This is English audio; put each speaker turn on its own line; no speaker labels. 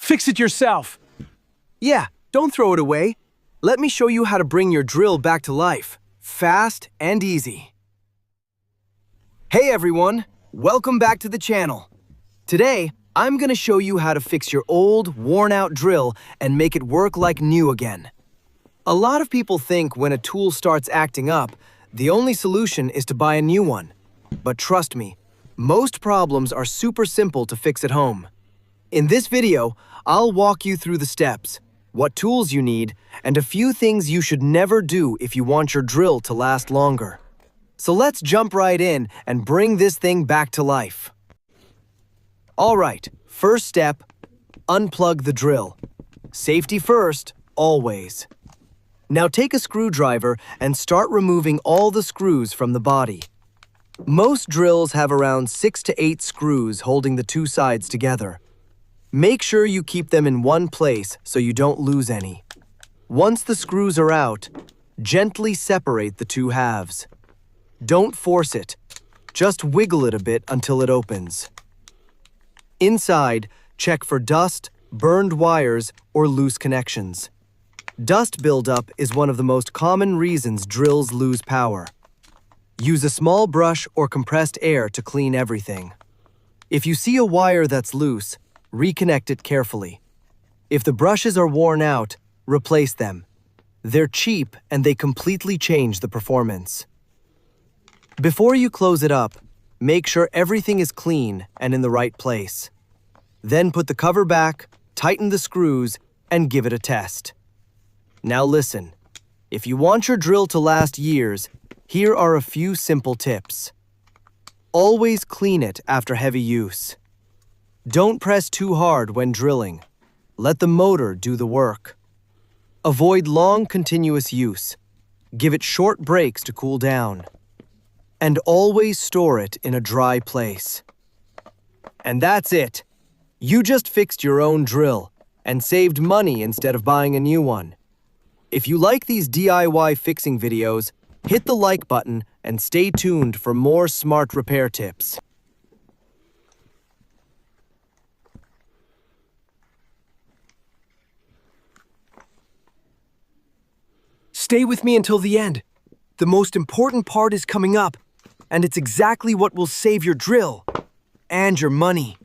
Fix it yourself.
Yeah, don't throw it away. Let me show you how to bring your drill back to life, fast and easy. Hey everyone, welcome back to the channel. Today, I'm gonna show you how to fix your old, worn-out drill and make it work like new again. A lot of people think when a tool starts acting up, the only solution is to buy a new one. But trust me, most problems are super simple to fix at home. In this video, I'll walk you through the steps, what tools you need, and a few things you should never do if you want your drill to last longer. So let's jump right in and bring this thing back to life. Alright, first step, unplug the drill. Safety first, always. Now take a screwdriver and start removing all the screws from the body. Most drills have around 6 to 8 screws holding the two sides together. Make sure you keep them in one place so you don't lose any. Once the screws are out, gently separate the two halves. Don't force it. Just wiggle it a bit until it opens. Inside, check for dust, burned wires, or loose connections. Dust buildup is one of the most common reasons drills lose power. Use a small brush or compressed air to clean everything. If you see a wire that's loose, reconnect it carefully. If the brushes are worn out, replace them. They're cheap and they completely change the performance. Before you close it up, make sure everything is clean and in the right place. Then put the cover back, tighten the screws, and give it a test. Now listen, if you want your drill to last years, here are a few simple tips. Always clean it after heavy use. Don't press too hard when drilling. Let the motor do the work. Avoid long, continuous use. Give it short breaks to cool down. And always store it in a dry place. And that's it. You just fixed your own drill and saved money instead of buying a new one. If you like these DIY fixing videos, hit the like button and stay tuned for more smart repair tips. Stay with me until the end. The most important part is coming up, and it's exactly what will save your drill and your money.